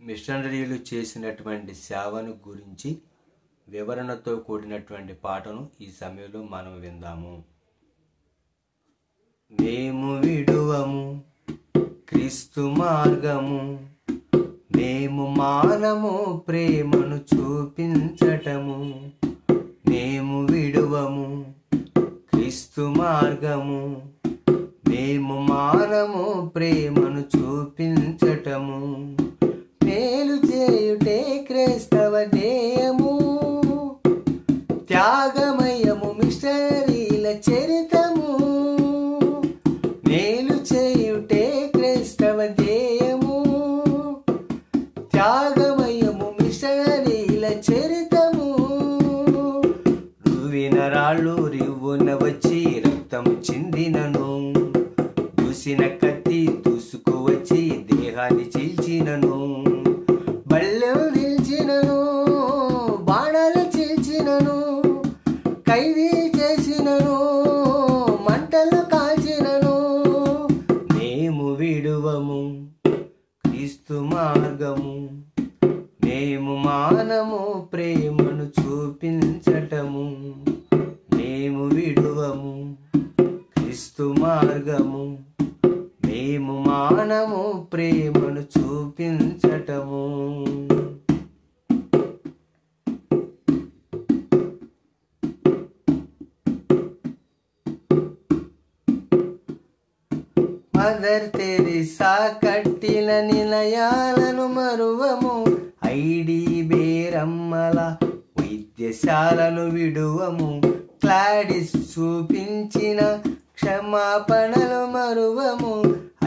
మిషనరీలు చేసినటువంటి సేవను గురించి వివరణతో కూడినటువంటి పాటను ఈ సమయంలో మనం విందాము. మేము విడువము క్రీస్తు మార్గము, మేము మానము ప్రేమను చూపించటము. మేము విడువము క్రీస్తు మార్గము, మేము మానము ప్రేమను చూపించటము. మేలు చేయుటే క్రైస్తవ ధ్యేయము, త్యాగమయము మిషనరీల చరితము. మేలు చేయుటే క్రైస్తవ ధ్యేయము, త్యాగమయము మిషనరీల చరితము. రువిన రాళ్ళు రివ్వున వచ్చి రక్తము చిందినను, దూసిన కత్తి దూసుకువచ్చి దేహాన్ని చీల్చినను. బళ్ళెం నిల్చినను, బాణాలు చీల్చినను, ఖైదీ చేసినను, మంటలు కాల్చినను. మేము విడువము క్రీస్తు మార్గము, మేము మానము ప్రేమను చూపించటము. మేము విడువము క్రీస్తు మార్గము, మేము మానము ప్రేమను చూపించటము. మదర్ తెరిసా కట్టిన నిలయాలను మరువము, ఐడి బేరమ్మల వైద్యశాలను విడువము. క్లాడిస్ చూపించిన క్షమాపణలు మరువము,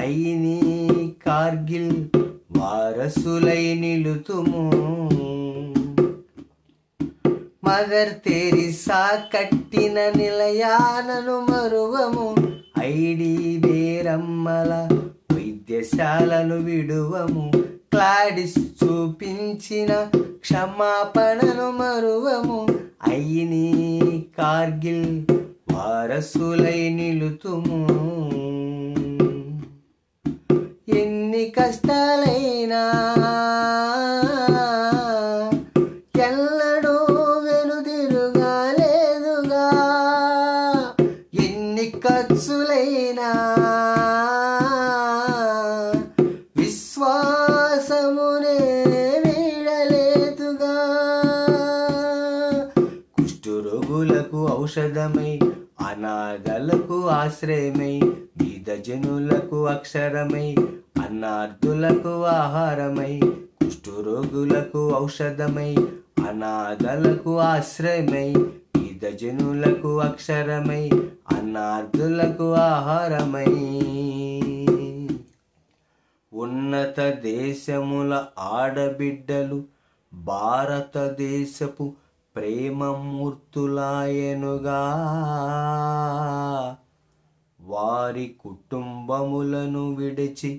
అయిని కార్గిల్ వారసులై నిలుతుము. మదర్ తెరిసా కట్టిన నిలయాలను మరువము, ఐడి బేరమ్మల వైద్యశాలను విడువము. క్లాడిస్ చూపించిన క్షమాపణను మరువము, అయిని కార్గిల్ వారసులై నిలుతుము. ఎన్ని కష్టాలైనా ఎల్లడూ వెనుదిరుగాలేదుగా, ఎన్ని ఖర్చులైనా విశ్వాసమునే వీడలేదుగా. కుష్ఠరోగులకు ఔషధమై, అనాథలకు ఆశ్రయమై, బీద జనులకు అక్షరమై, అన్నార్థులకు ఆహారమై. కుష్ఠరోగులకు ఔషధమై, అనాథలకు ఆశ్రయమై, బీద జనులకు అక్షరమై, అన్నార్థులకు ఆహారమై. ఉన్నత దేశముల ఆడబిడ్డలు భారతదేశపు ప్రేమమూర్తులాయనుగా, వారి కుటుంబములను విడిచి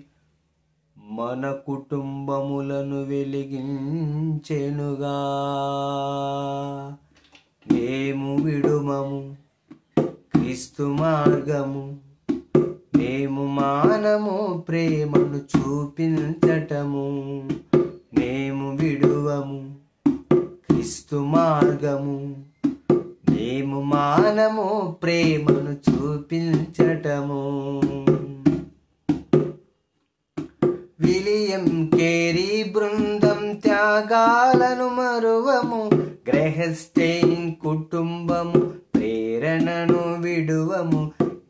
మన కుటుంబములను వెలిగించెనుగా. మేము విడుమము క్రీస్తు మార్గము, మేము మానము ప్రేమను చూపించటము. మేము విడువము క్రీస్తు మార్గము, మేము మానము ప్రేమను చూపించటము. విలియం కేరీ బృందం త్యాగాలను మరువము, గ్రెహస్టైన్ కుటుంబము ప్రేరణను విడువము.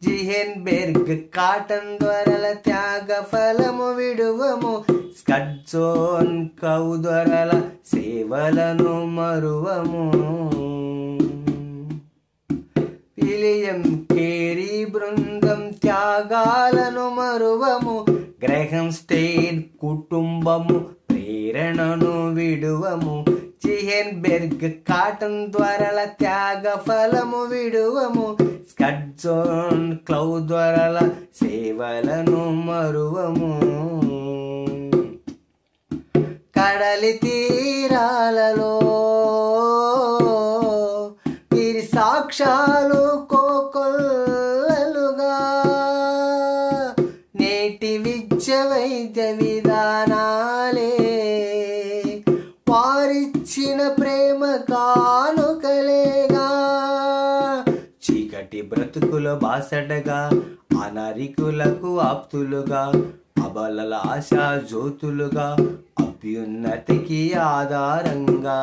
జిహెన్బెర్గ్ కాటన్ ధ్వరల త్యాగ ఫలము విడువము, స్కట్జోన్ కౌ ధ్వరల సేవలను మరువము. విలియం కేరీ బృందం త్యాగాలను మరువము, గ్రెహం స్టేన్ కుటుంబము ప్రేరణను విడువము. జిహెన్బెర్గ్ కాటన్ ధ్వరల త్యాగ ఫలము విడువము, స్కట్జోన్ క్లౌ ధ్వరల సేవలను మరువము. కడలి తీరాలలో వీరి సాక్ష్యాలు కోకొల్లలుగా, నేటి విద్య వైద్య విధానాలే బ్రతుకుల బాసటగా, అనారికులకు ఆప్తులుగా, అబలల ఆశా జ్యోతులుగా, అభ్యున్నతికి ఆధారంగా.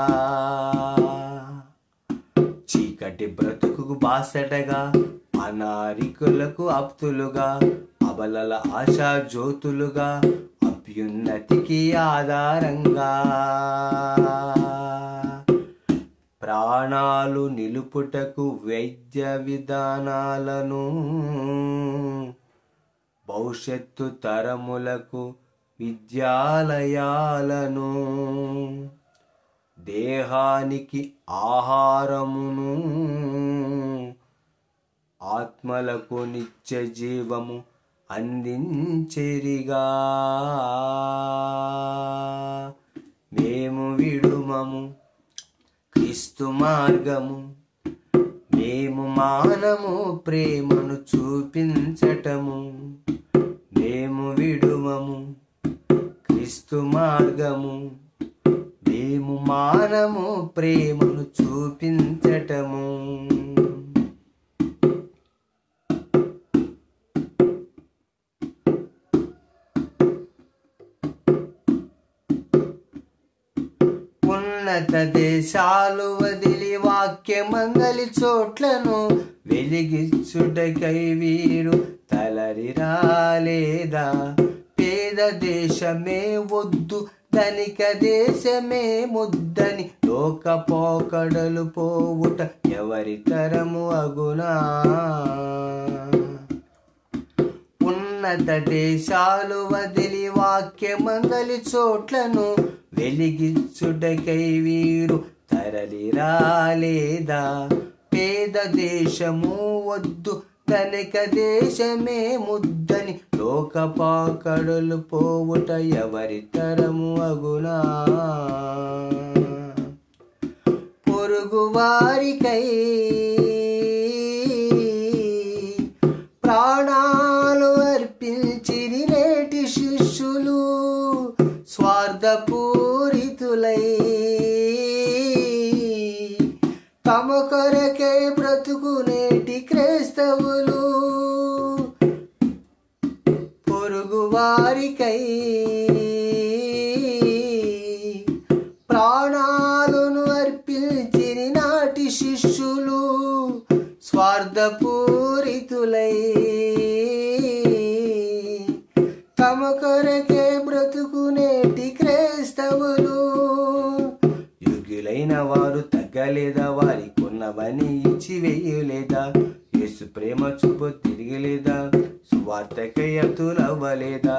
చీకటి బ్రతుకు బాసటగా, అనారికులకు ఆప్తులుగా, అబలల ఆశా జ్యోతులుగా, అభ్యున్నతికి ఆధారంగా. ప్రాణాలు నిలుపుటకు వైద్య విధానాలను, భవిష్యత్తు తరములకు విద్యాలయాలను, దేహానికి ఆహారమును, ఆత్మలకు నిత్య జీవము అందించెరిగా. మేము విడుమము క్రీస్తు మార్గము, మేము మానము ప్రేమను చూపించటము. మేము విడుమము క్రీస్తు మార్గము, మేము మానము ప్రేమను చూపించటము. ఉన్నత దేశాలు వదిలి వాక్యమంగలి చోట్లను వెలిగించుటకై వీరు తలరి రాలేదా? పేద దేశమే వద్దు, ధనిక దేశమే ముద్దని లోక పోకడలు పోవుట ఎవరి తరము అగునా? ఉన్నత దేశాలు వదిలి వాక్యమంగలి చోట్లను వెలిగించుటకై వీరు తరలి రాలేదా? పేద దేశము వద్దు, ధనిక దేశమే ముద్దని లోక పాకడులు పోవుట ఎవరి తరము అగునా? పొరుగు వారికై ప్రాణాలు అర్పించిరి నేటి శిష్యులు, స్వార్థపూరితులై తమ కొరకే బ్రతుకునేటి క్రైస్తవులు. పొరుగు వారికై ప్రాణాలను అర్పించిరి నాటి శిష్యులు, స్వార్థపూరితులై తమ కొరకే బ్రతుకునేటి క్రైస్తవులు. యోగ్యులైన వారు తగ్గలేదా? వారి కొన్నవని ఇచ్చి వేయలేదా? యేసు ప్రేమ చూపు తిరిగలేదా? సువార్తకై అతులవ్వలేదా?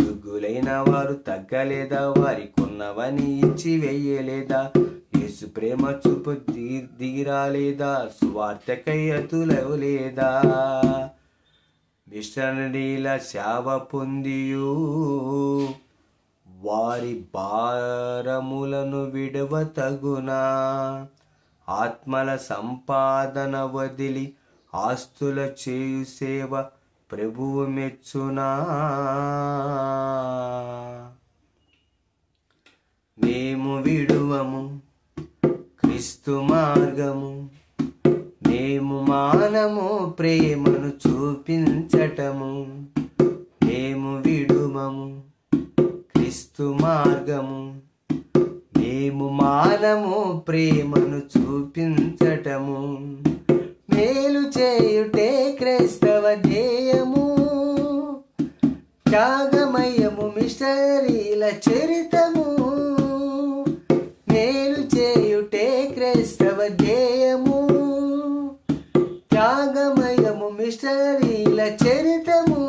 యోగ్యులైన వారు తగ్గలేదా? వారి కొన్నవని ఇచ్చి వేయలేదా? యేసు ప్రేమ చూపు దిగిరాలేదా? సువార్తకై అతులవ్వలేదా? మిషనరీల సేవ పొందియు వారి భారములను విడవ తగునా? ఆత్మల సంపాదన వదిలి ఆస్తుల చేయు సేవ ప్రభువు మెచ్చునా? మేము విడువము క్రీస్తు మార్గము, మేము మానము ప్రేమను చూపించటము. మేము విడుమము క్రీస్తు మార్గము, మేము మానము ప్రేమను చూపించటము. మేలు చేయుటే క్రైస్తవ ధ్యేయము, త్యాగమయము మిషనరీల చరితము. మేలు చేయుటే క్రైస్తవ ధ్యేయము, త్యాగమయము మిషనరీల చరితము.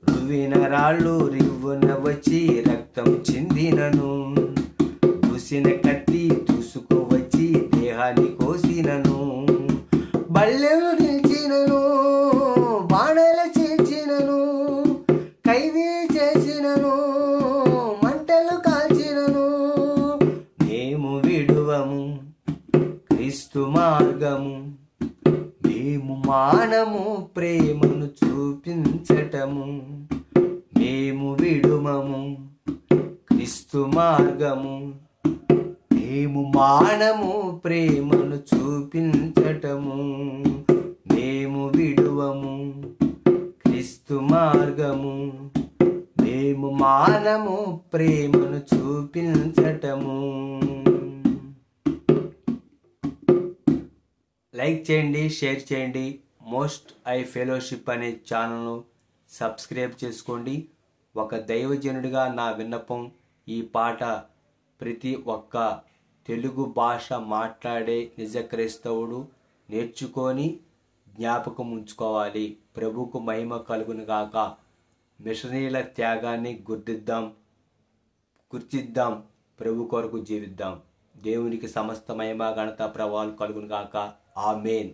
రువిన రాళ్ళు రివ్వున వచ్చి రక్తం చిందినను, దూసిన కత్తి దూసుకువచ్చి దేహాన్ని కోసినను. బళ్ళెలు నిలిచినను, బాణల చీల్చినను, ఖైదీ చేసినను, మంటలు కాల్చినను. మేము విడువము క్రీస్తు మార్గము, మేము మానము ప్రేమను చూపించటము. మేము విడుమము క్రీస్తు మార్గము, మేము మానము ప్రేమను చూపించటము. నడువము, క్రీస్తు మార్గము మేము మానము, ప్రేమను చూపించటము. లైక్ చేయండి, షేర్ చేయండి. మోస్ట్ ఐ ఫెలోషిప్ అనే ఛానల్ను సబ్స్క్రైబ్ చేసుకోండి. ఒక దైవజనుడిగా నా విన్నపం, ఈ పాట ప్రతి ఒక్క తెలుగు భాష మాట్లాడే నిజ క్రైస్తవుడు నేర్చుకొని జ్ఞాపకం ఉంచుకోవాలి. ప్రభువుకు మహిమ కలుగును గాక. మిషనరీల త్యాగాన్ని గుర్తిద్దాం, ప్రభు కొరకు జీవిద్దాం. దేవునికి సమస్త మహిమ ఘనత ప్రభావాలు కలుగును గాక. ఆమేన్.